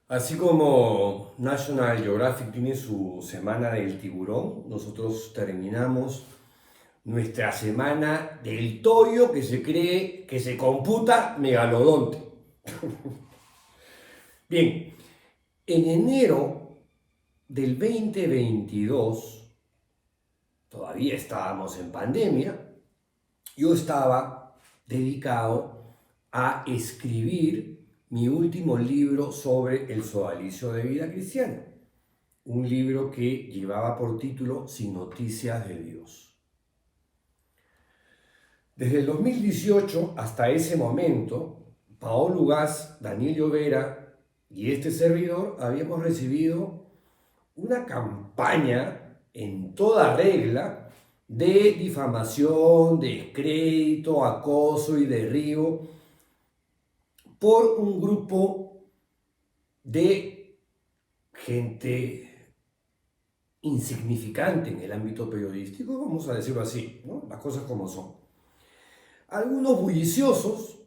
Así como National Geographic tiene su semana del tiburón, nosotros terminamos nuestra semana del toyo que se cree que se computa megalodonte. Bien, en enero del 2022, todavía estábamos en pandemia, yo estaba dedicado a escribir mi último libro sobre el sodalicio de vida cristiana. Un libro que llevaba por título Sin noticias de Dios. Desde el 2018 hasta ese momento, Paolo Ugaz, Daniel Llovera y este servidor habíamos recibido una campaña en toda regla de difamación, descrédito, acoso y derribo por un grupo de gente insignificante en el ámbito periodístico, vamos a decirlo así, ¿no? Las cosas como son. Algunos bulliciosos,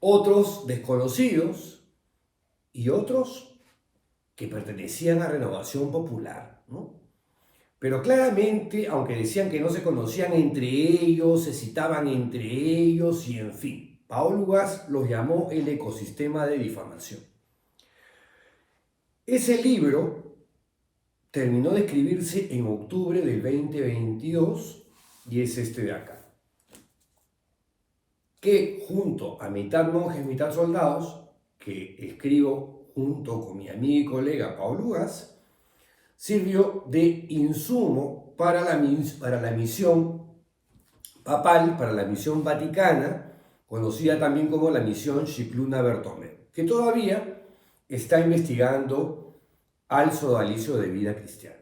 otros desconocidos y otros que pertenecían a Renovación Popular, ¿no? Pero claramente, aunque decían que no se conocían entre ellos, se citaban entre ellos y en fin, Paolo Ugaz los llamó el ecosistema de difamación. Ese libro terminó de escribirse en octubre del 2022 y es este de acá, que junto a Mitad monjes, mitad soldados, que escribo junto con mi amigo y colega Paolo Ugaz, sirvió de insumo para la misión papal, para la misión vaticana, conocida también como la misión Scicluna Bertomeu, que todavía está investigando al sodalicio de vida cristiana.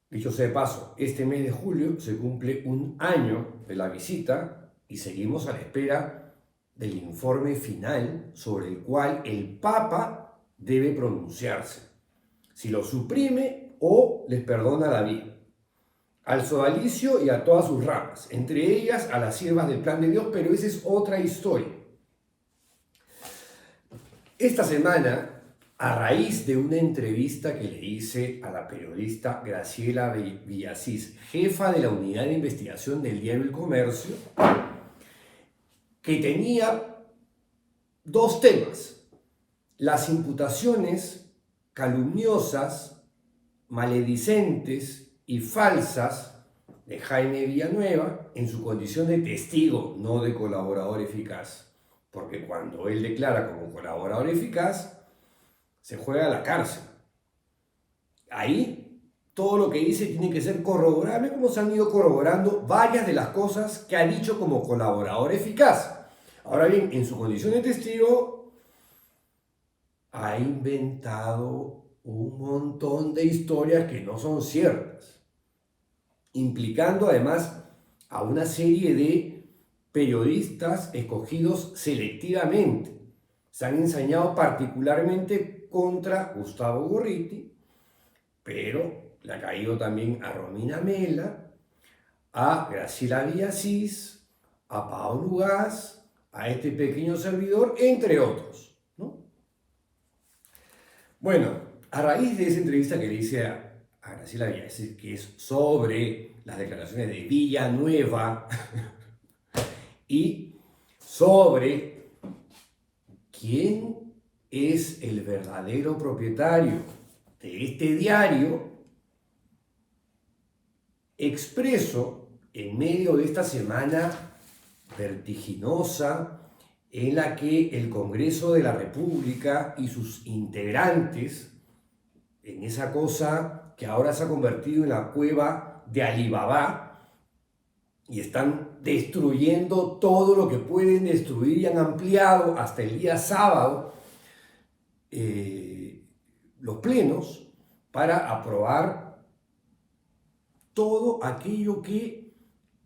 Dicho sea de paso, este mes de julio se cumple un año de la visita y seguimos a la espera del informe final sobre el cual el Papa debe pronunciarse, si lo suprime o les perdona la vida al sodalicio y a todas sus ramas, entre ellas a las siervas del plan de Dios, pero esa es otra historia. Esta semana, a raíz de una entrevista que le hice a la periodista Graciela Villasís, jefa de la unidad de investigación del diario El Comercio, que tenía dos temas: las imputaciones calumniosas, maledicentes y falsas de Jaime Villanueva en su condición de testigo, no de colaborador eficaz. Porque cuando él declara como colaborador eficaz, se juega a la cárcel. Ahí todo lo que dice tiene que ser corroborable, como se han ido corroborando varias de las cosas que ha dicho como colaborador eficaz. Ahora bien, en su condición de testigo, ha inventado un montón de historias que no son ciertas, implicando además a una serie de periodistas escogidos selectivamente. Se han ensañado particularmente contra Gustavo Gorriti, pero le ha caído también a Romina Mela, a Graciela Villasís, a Paolo Ugaz, a este pequeño servidor, entre otros, ¿no? Bueno, a raíz de esa entrevista que le hice a Graciela Villasís, que es sobre las declaraciones de Villanueva y sobre quién es el verdadero propietario de este diario, expreso en medio de esta semana vertiginosa en la que el Congreso de la República y sus integrantes, en esa cosa que ahora se ha convertido en la cueva de Alibaba, y están destruyendo todo lo que pueden destruir y han ampliado hasta el día sábado los plenos para aprobar todo aquello que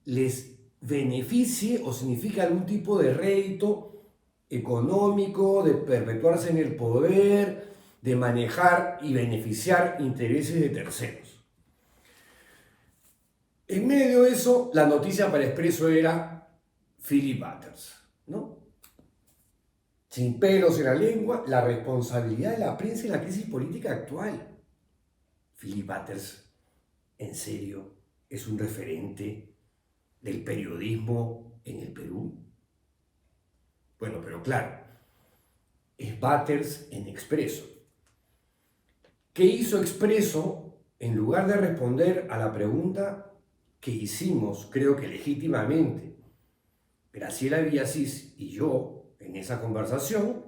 les beneficie o significa algún tipo de rédito económico, de perpetuarse en el poder, de manejar y beneficiar intereses de terceros. En medio de eso, la noticia para Expreso era Philip Butters, ¿no? sin pelos en la lengua, la responsabilidad de la prensa en la crisis política actual. Philip Butters, en serio, es un referente del periodismo en el Perú. Bueno, pero claro, es Butters en Expreso. ¿Qué hizo Expreso en lugar de responder a la pregunta que hicimos, creo que legítimamente, Graciela Villasís y yo en esa conversación,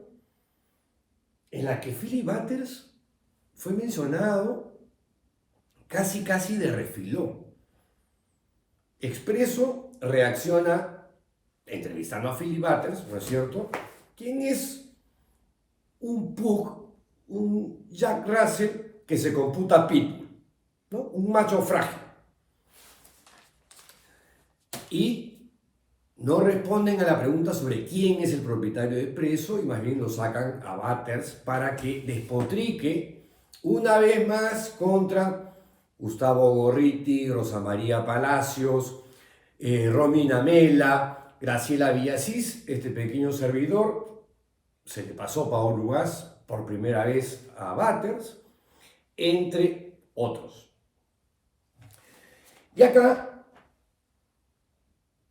en la que Philip Butters fue mencionado casi de refilón? Expreso reacciona entrevistando a Philip Butters, ¿no es cierto? ¿Quién es un pug, un Jack Russell que se computa pitbull, ¿no? Un macho frágil? Y no responden a la pregunta sobre quién es el propietario de Expreso y más bien lo sacan a Butters para que despotrique una vez más contra Gustavo Gorriti, Rosa María Palacios, Romina Mela, Graciela Villasís. Este pequeño servidor se le pasó Paolo Ugaz por primera vez a Butters, entre otros. Y acá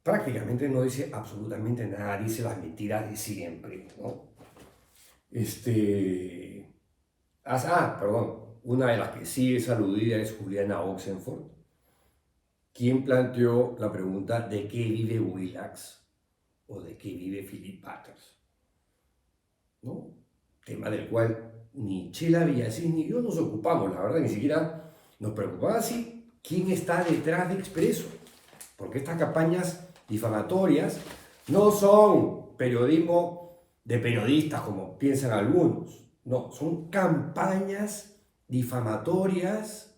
prácticamente no dice absolutamente nada, dice las mentiras de siempre, ¿no? Perdón, una de las que sí es aludida es Juliana Oxenford, quien planteó la pregunta de qué vive Willax o de qué vive Philip Butters, ¿no? Tema del cual ni Chela Villasís ni yo nos ocupamos, la verdad, ni siquiera nos preocupaba así quién está detrás de Expreso, porque estas campañas difamatorias no son periodismo de periodistas como piensan algunos, no, son campañas difamatorias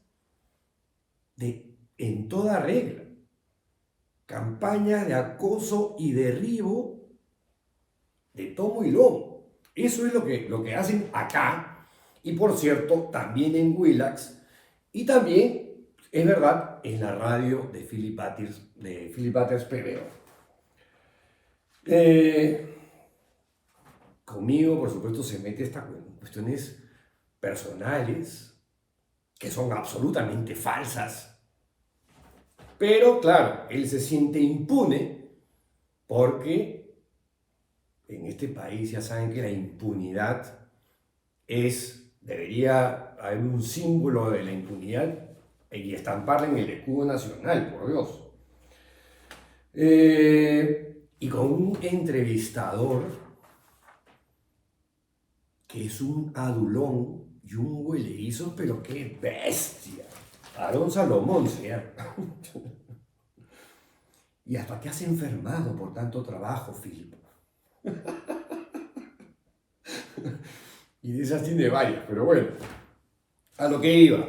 en toda regla, campañas de acoso y derribo de tomo y lomo. Eso es lo que hacen acá, y por cierto, también en Willax, y también, es verdad, en la radio de Philip Butters PBO. Conmigo, por supuesto, se mete estas cuestiones personales, que son absolutamente falsas. Pero claro, él se siente impune porque en este país ya saben que la impunidad debería haber un símbolo de la impunidad y estamparla en el escudo nacional, por Dios. Y con un entrevistador que es un adulón y un huelehizo, pero qué bestia. Aarón Salomón se llama. Y hasta te has enfermado por tanto trabajo, Philip. Y de esas tiene varias, pero bueno, a lo que iba.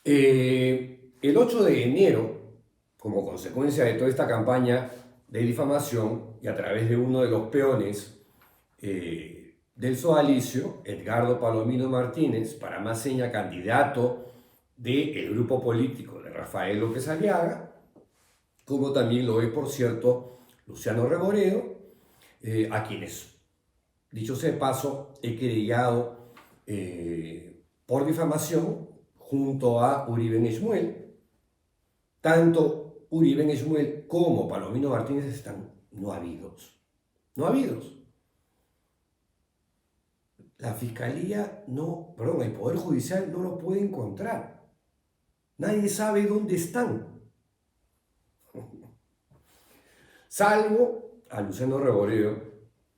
El 8 de enero, como consecuencia de toda esta campaña de difamación y a través de uno de los peones del sodalicio, Edgardo Palomino Martínez, para más seña candidato del grupo político de Rafael López Aliaga, como también lo es, por cierto, Luciano Reboredo, a quienes, dicho sea de paso, he querellado por difamación junto a Uribe Nechmuel. Tanto Uribe Nechmuel como Palomino Martínez están no habidos. No habidos. La Fiscalía el Poder Judicial no los puede encontrar. Nadie sabe dónde están. Salvo a Luciano Reboredo,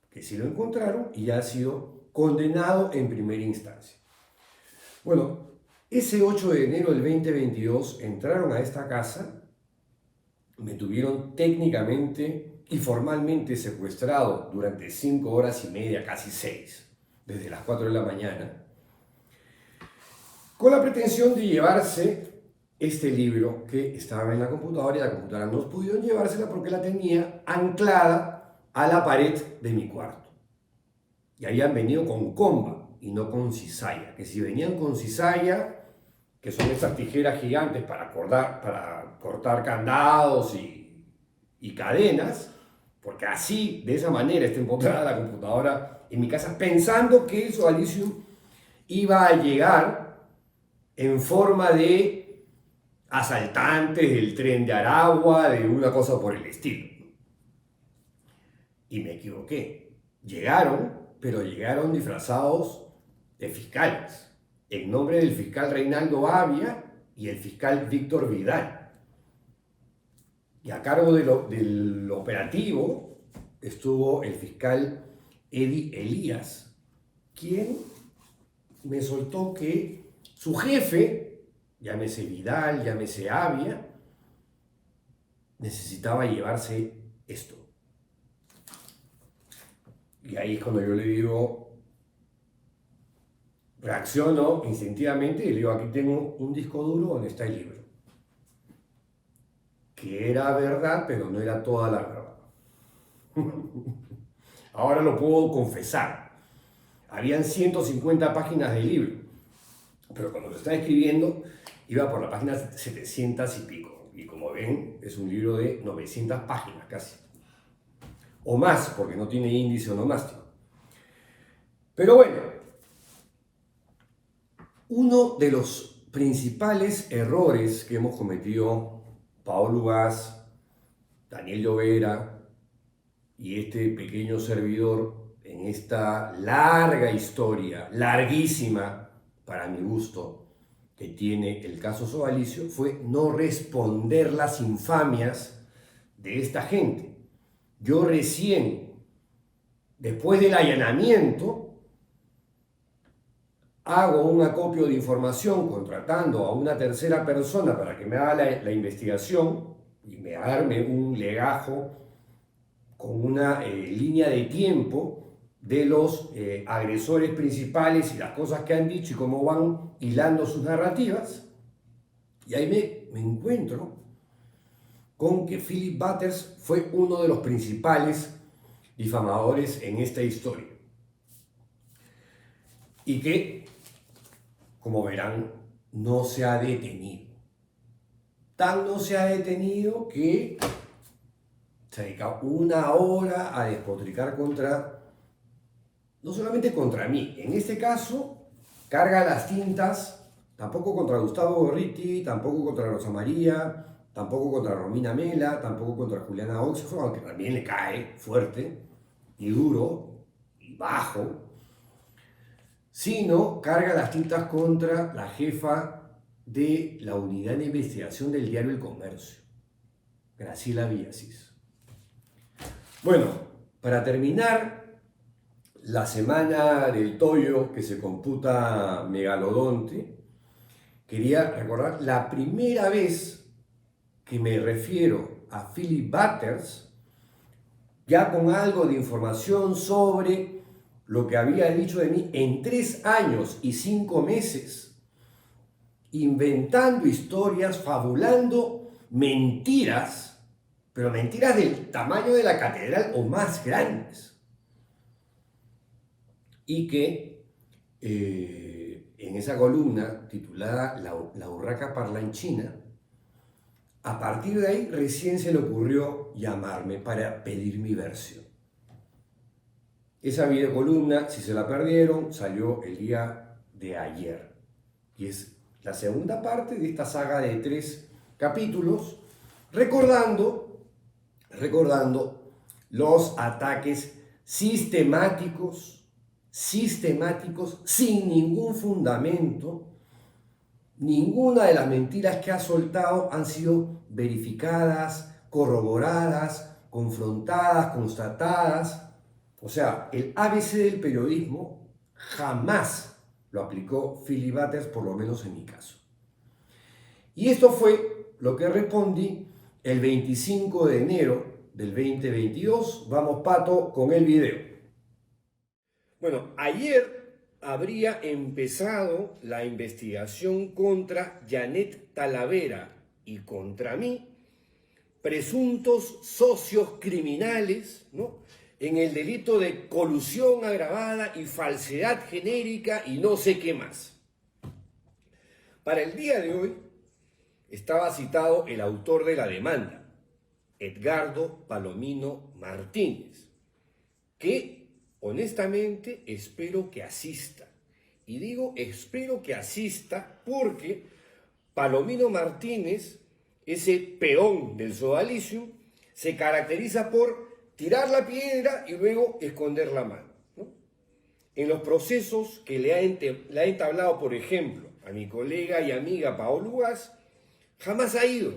que sí lo encontraron y ya ha sido condenado en primera instancia. Bueno, ese 8 de enero del 2022 entraron a esta casa, me tuvieron técnicamente y formalmente secuestrado durante 5 horas y media, casi 6, desde las 4 de la mañana, con la pretensión de llevarse este libro que estaba en la computadora, y la computadora no pudieron llevársela porque la tenía anclada a la pared de mi cuarto. Y habían venido con comba y no con cizalla, que si venían con cizalla, que son estas tijeras gigantes para cortar candados y cadenas, porque así, de esa manera, está empotrada la computadora en mi casa, pensando que el sodalicio iba a llegar en forma de asaltantes del tren de Aragua, de una cosa por el estilo. Y me equivoqué. Llegaron, pero llegaron disfrazados de fiscales, en nombre del fiscal Reinaldo Avia y el fiscal Víctor Vidal. Y a cargo del operativo estuvo el fiscal Eddie Elías, quien me soltó que su jefe, llámese Vidal, llámese Avia, necesitaba llevarse esto. Y ahí es cuando yo le digo, reacciono instintivamente y le digo, aquí tengo un disco duro donde está el libro. Que era verdad, pero no era toda la verdad. Ahora lo puedo confesar. Habían 150 páginas del libro, pero cuando lo estaba escribiendo iba por la página 700 y pico. Y como ven, es un libro de 900 páginas casi. O más, porque no tiene índice onomástico. Pero bueno, uno de los principales errores que hemos cometido Paolo Ugaz, Daniel Llovera y este pequeño servidor en esta larga historia, larguísima para mi gusto, que tiene el caso Sodalicio, fue no responder las infamias de esta gente. Yo recién, después del allanamiento, hago un acopio de información contratando a una tercera persona para que me haga la investigación y me arme un legajo con una línea de tiempo de los agresores principales y las cosas que han dicho y cómo van hilando sus narrativas. Y ahí me encuentro con que Philip Butters fue uno de los principales difamadores en esta historia. Y que, como verán, no se ha detenido. Tan no se ha detenido que se dedica una hora a despotricar no solamente contra mí, en este caso, carga las tintas, tampoco contra Gustavo Gorriti, tampoco contra Rosa María, tampoco contra Romina Mela, tampoco contra Juliana Oxford, aunque también le cae fuerte y duro y bajo, sino carga las tintas contra la jefa de la unidad de investigación del diario El Comercio, Graciela Villasís. Bueno, para terminar la semana del Toyo que se computa megalodonte, quería recordar la primera vez que me refiero a Philip Butters, ya con algo de información sobre lo que había dicho de mí en 3 años y 5 meses, inventando historias, fabulando mentiras, pero mentiras del tamaño de la catedral o más grandes. Y que en esa columna titulada La urraca parlanchina, a partir de ahí recién se le ocurrió llamarme para pedir mi versión. Esa videocolumna, si se la perdieron, salió el día de ayer. Y es la segunda parte de esta saga de 3 capítulos, recordando los ataques sistemáticos, sin ningún fundamento. Ninguna de las mentiras que ha soltado han sido verificadas, corroboradas, confrontadas, constatadas. O sea, el ABC del periodismo jamás lo aplicó Philip Butters, por lo menos en mi caso. Y esto fue lo que respondí el 25 de enero del 2022. Vamos, Pato, con el video. Bueno, ayer habría empezado la investigación contra Janet Talavera y contra mí, presuntos socios criminales, ¿no?, en el delito de colusión agravada y falsedad genérica y no sé qué más. Para el día de hoy estaba citado el autor de la demanda, Edgardo Palomino Martínez, que honestamente espero que asista. Y digo espero que asista porque Palomino Martínez, ese peón del sodalicio, se caracteriza por tirar la piedra y luego esconder la mano, ¿no? En los procesos que le ha entablado, por ejemplo, a mi colega y amiga Paola Ugaz, jamás ha ido.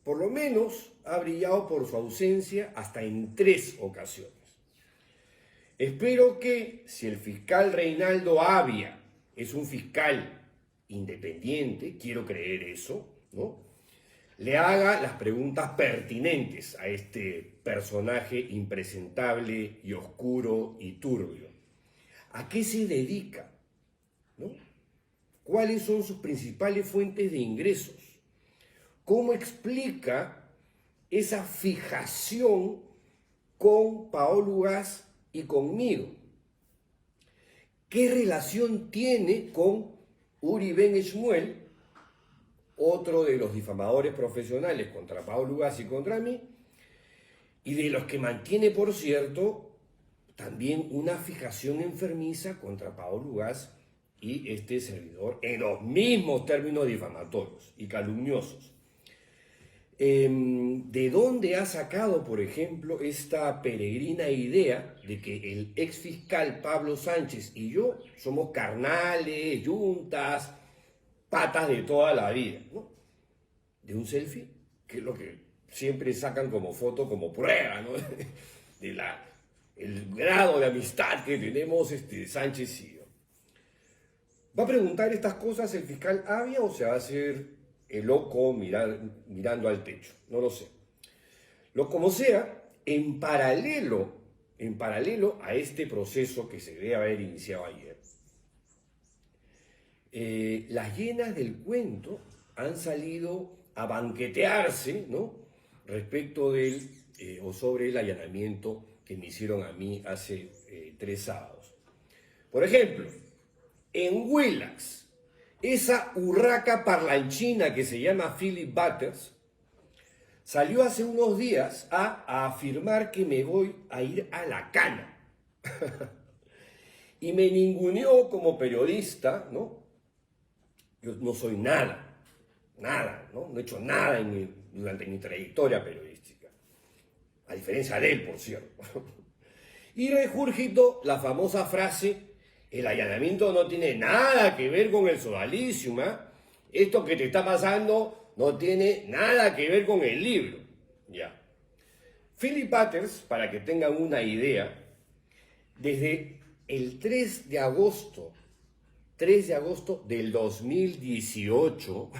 Por lo menos ha brillado por su ausencia hasta en 3 ocasiones. Espero que, si el fiscal Reinaldo Avia es un fiscal independiente, quiero creer eso, ¿no?, le haga las preguntas pertinentes a este personaje impresentable y oscuro y turbio. ¿A qué se dedica? ¿No? ¿Cuáles son sus principales fuentes de ingresos? ¿Cómo explica esa fijación con Paola Ugaz y conmigo? ¿Qué relación tiene con Uri Ben Shmuel, otro de los difamadores profesionales contra Paola Ugaz y contra mí, y de los que mantiene, por cierto, también una fijación enfermiza contra Paola Ugaz y este servidor en los mismos términos difamatorios y calumniosos? ¿De dónde ha sacado, por ejemplo, esta peregrina idea de que el ex fiscal Pablo Sánchez y yo somos carnales, yuntas, patas de toda la vida, ¿no? De un selfie, que es lo que siempre sacan como foto, como prueba, ¿no?, de el grado de amistad que tenemos Sánchez y yo. ¿Va a preguntar estas cosas el fiscal Avia o se va a hacer el loco mirando al techo? No lo sé. Como sea, en paralelo a este proceso que se debe haber iniciado ayer, las llenas del cuento han salido a banquetearse, ¿no?, respecto del o sobre el allanamiento que me hicieron a mí hace 3 sábados. Por ejemplo, en Willax, esa urraca parlanchina que se llama Philip Butters salió hace unos días a afirmar que me voy a ir a la cana. Y me ninguneó como periodista, ¿no? Yo no soy nada, ¿no? No he hecho nada durante mi trayectoria periodística. A diferencia de él, por cierto. Y regurgitó la famosa frase: el allanamiento no tiene nada que ver con el sodalicium, ¿eh? Esto que te está pasando no tiene nada que ver con el libro. Ya. Philip Butters, para que tengan una idea, desde el 3 de agosto del 2018,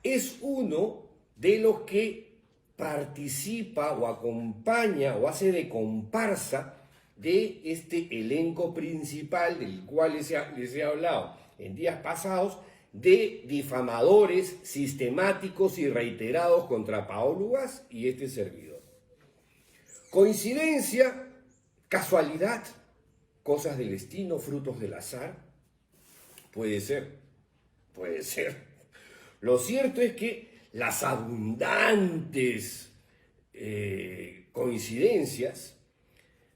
es uno de los que participa o acompaña o hace de comparsa de este elenco principal del cual les he hablado en días pasados, de difamadores sistemáticos y reiterados contra Paola Ugaz y este servidor. ¿Coincidencia? ¿Casualidad? ¿Cosas del destino? ¿Frutos del azar? Puede ser. Lo cierto es que las abundantes coincidencias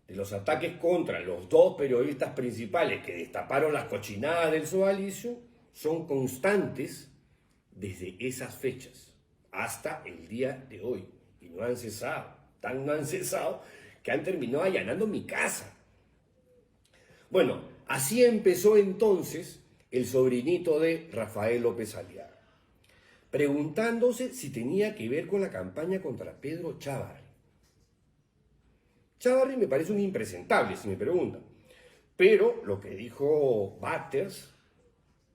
de los ataques contra los 2 periodistas principales que destaparon las cochinadas del sodalicio son constantes desde esas fechas hasta el día de hoy. Y no han cesado, que han terminado allanando mi casa. Bueno, así empezó entonces el sobrinito de Rafael López Aliaga, preguntándose si tenía que ver con la campaña contra Pedro Chávarri. Chávarri me parece un impresentable, si me preguntan, pero lo que dijo Butters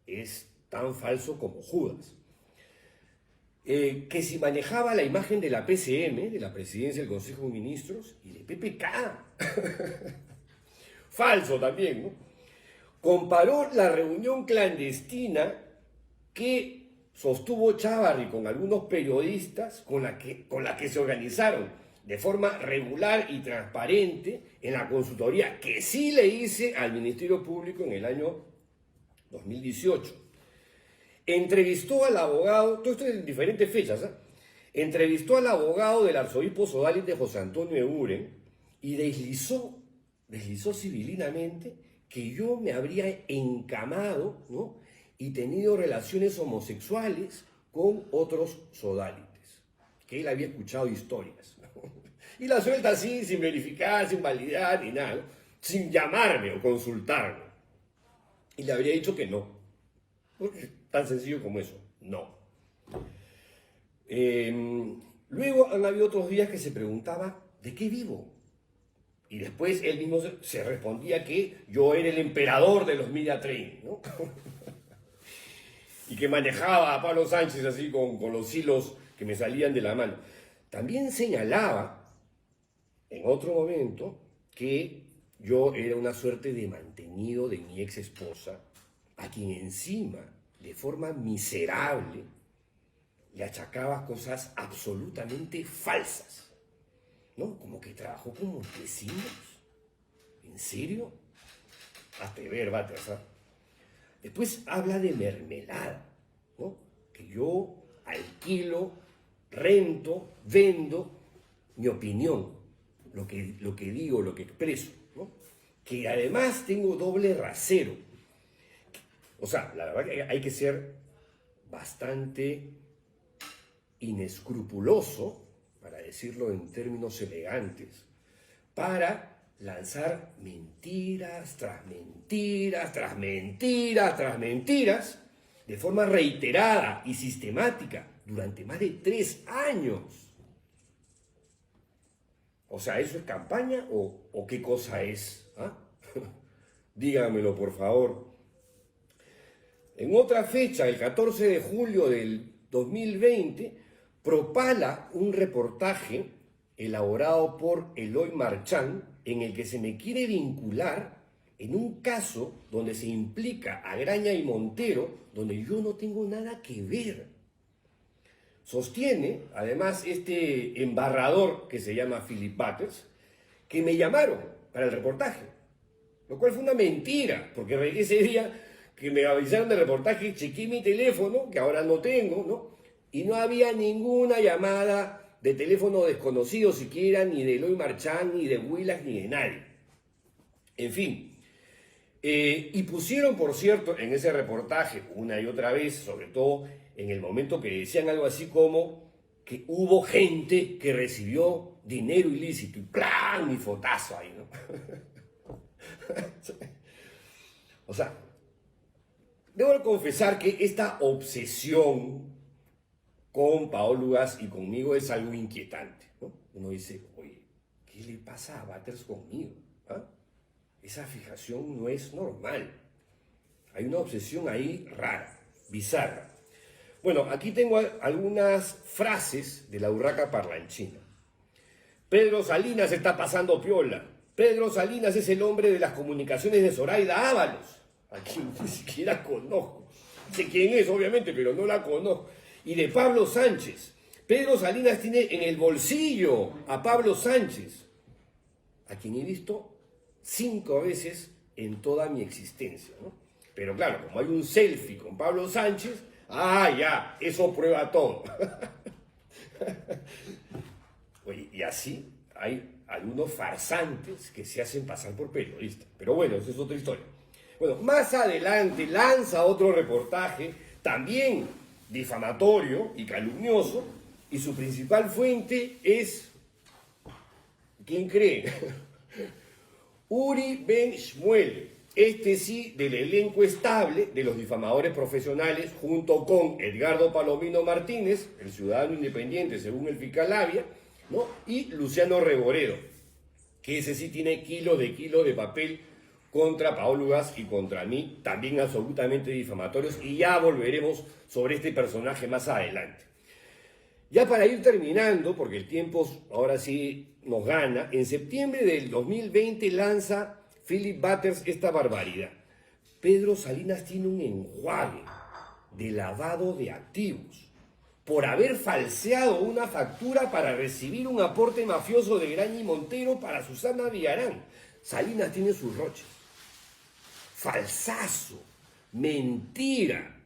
es tan falso como Judas. Que si manejaba la imagen de la PCM, de la Presidencia del Consejo de Ministros, y de PPK. Falso también, ¿no? Comparó la reunión clandestina que sostuvo Chávarri con algunos periodistas con la que se organizaron de forma regular y transparente en la consultoría que sí le hice al Ministerio Público en el año 2018. Entrevistó al abogado, todo esto en diferentes fechas, ¿eh? entrevistó al abogado del arzobispo sodalite José Antonio Eguren y deslizó civilinamente que yo me habría encamado, ¿no?, y tenido relaciones homosexuales con otros sodalites, que él había escuchado historias, ¿no? Y la suelta así, sin verificar, sin validar ni nada, ¿no?, sin llamarme o consultarme. Y le habría dicho que no. Porque tan sencillo como eso, no. Luego han habido otros días que se preguntaba, ¿de qué vivo? Y después él mismo se respondía que yo era el emperador de los media training, ¿no? Y que manejaba a Pablo Sánchez así con los hilos que me salían de la mano. También señalaba en otro momento que yo era una suerte de mantenido de mi ex esposa, a quien encima, de forma miserable, le achacaba cosas absolutamente falsas, ¿no? Como que trabajó con Montesinos. ¿En serio? Hazte ver, Baterza. Después habla de mermelada, ¿no? Que yo alquilo, rento, vendo mi opinión, lo que digo, lo que expreso, ¿no? Que además tengo doble rasero. O sea, la verdad que hay que ser bastante inescrupuloso, para decirlo en términos elegantes, para lanzar mentiras tras mentiras, tras mentiras, tras mentiras, de forma reiterada y sistemática durante más de 3 años. O sea, ¿eso es campaña o qué cosa es? ¿Ah? Díganmelo, por favor. En otra fecha, el 14 de julio del 2020, propala un reportaje elaborado por Eloy Marchán en el que se me quiere vincular en un caso donde se implica a Graña y Montero, donde yo no tengo nada que ver. Sostiene, además, este embarrador que se llama Philip Butters, que me llamaron para el reportaje, lo cual fue una mentira, porque ese día que me avisaron del reportaje chequeé mi teléfono, que ahora no tengo, ¿no? Y no había ninguna llamada de teléfono desconocido siquiera, ni de Eloy Marchán, ni de Willax, ni de nadie. En fin, y pusieron, por cierto, en ese reportaje, una y otra vez, sobre todo en el momento que decían algo así como que hubo gente que recibió dinero ilícito, y ¡plán! Mi fotazo ahí, ¿no? O sea, debo confesar que esta obsesión con Paolo Ugaz y conmigo es algo inquietante, ¿no? Uno dice, oye, ¿qué le pasa a Butters conmigo? ¿Ah? Esa fijación no es normal. Hay una obsesión ahí rara, bizarra. Bueno, aquí tengo algunas frases de la urraca parlanchina. Pedro Salinas está pasando piola. Pedro Salinas es el hombre de las comunicaciones de Zoraida Ábalos, a quien ni siquiera conozco. Sé quién es, obviamente, pero no la conozco. Y de Pablo Sánchez. Pedro Salinas tiene en el bolsillo a Pablo Sánchez, a quien he visto 5 veces en toda mi existencia, ¿no? Pero claro, como hay un selfie con Pablo Sánchez, ya, eso prueba todo. Oye, y así hay algunos farsantes que se hacen pasar por periodistas. Pero bueno, esa es otra historia. Bueno, más adelante lanza otro reportaje, también difamatorio y calumnioso, y su principal fuente es, ¿quién cree? Uri Ben Shmuel, este sí del elenco estable de los difamadores profesionales, junto con Edgardo Palomino Martínez, el ciudadano independiente según el fiscal Labia, ¿no? Y Luciano Reboredo, que ese sí tiene kilos de papel contra Paolo Ugaz y contra mí, también absolutamente difamatorios, y ya volveremos sobre este personaje más adelante. Ya para ir terminando, porque el tiempo ahora sí nos gana, en septiembre del 2020 lanza Philip Butters esta barbaridad. Pedro Salinas tiene un enjuague de lavado de activos por haber falseado una factura para recibir un aporte mafioso de Graña y Montero para Susana Villarán. Salinas tiene sus roches. Falsazo, mentira,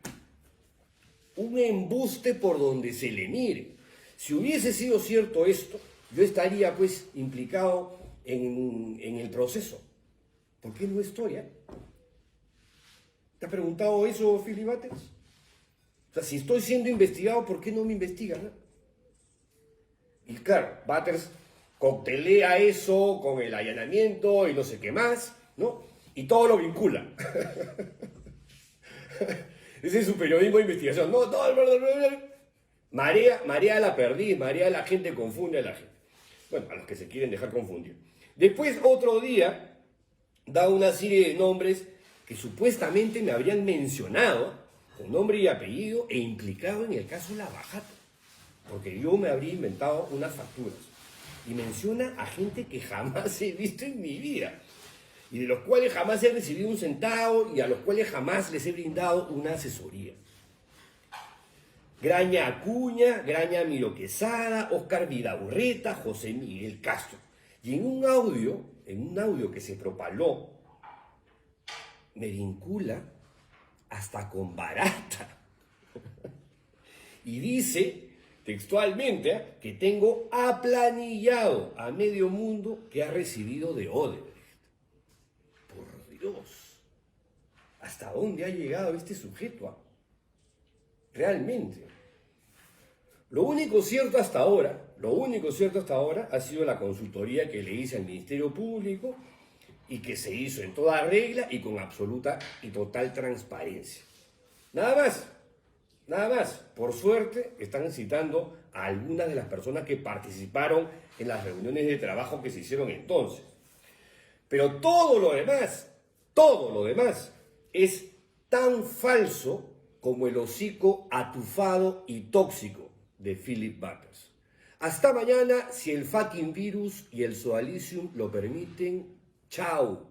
un embuste por donde se le mire. Si hubiese sido cierto esto, yo estaría pues implicado en el proceso. ¿Por qué no estoy? ¿Te has preguntado eso, Philip Butters? O sea, si estoy siendo investigado, ¿por qué no me investigan? Y claro, Butters coctelea eso con el allanamiento y no sé qué más, ¿no? Y todo lo vincula. Ese es su periodismo de investigación. No, todo. Marea la perdiz, marea la gente, confunde a la gente. Bueno, a los que se quieren dejar confundir. Después, otro día, da una serie de nombres que supuestamente me habrían mencionado con nombre y apellido e implicado en el caso Lava Jato. Porque yo me habría inventado unas facturas. Y menciona a gente que jamás he visto en mi vida. Y de los cuales jamás he recibido un centavo y a los cuales jamás les he brindado una asesoría. Graña Acuña, Graña Miro Quesada, Óscar Vidaurreta, José Miguel Castro. Y en un audio que se propaló, me vincula hasta con Barata. Y dice textualmente que tengo aplanillado a medio mundo que ha recibido de Odebrecht. Por Dios, ¿hasta dónde ha llegado este sujeto? Realmente. Lo único cierto hasta ahora ha sido la consultoría que le hice al Ministerio Público y que se hizo en toda regla y con absoluta y total transparencia. Nada más. Por suerte están citando a algunas de las personas que participaron en las reuniones de trabajo que se hicieron entonces. Pero todo lo demás es tan falso como el hocico atufado y tóxico de Philip Butters. Hasta mañana, si el fucking virus y el Zoalicium lo permiten. Chao.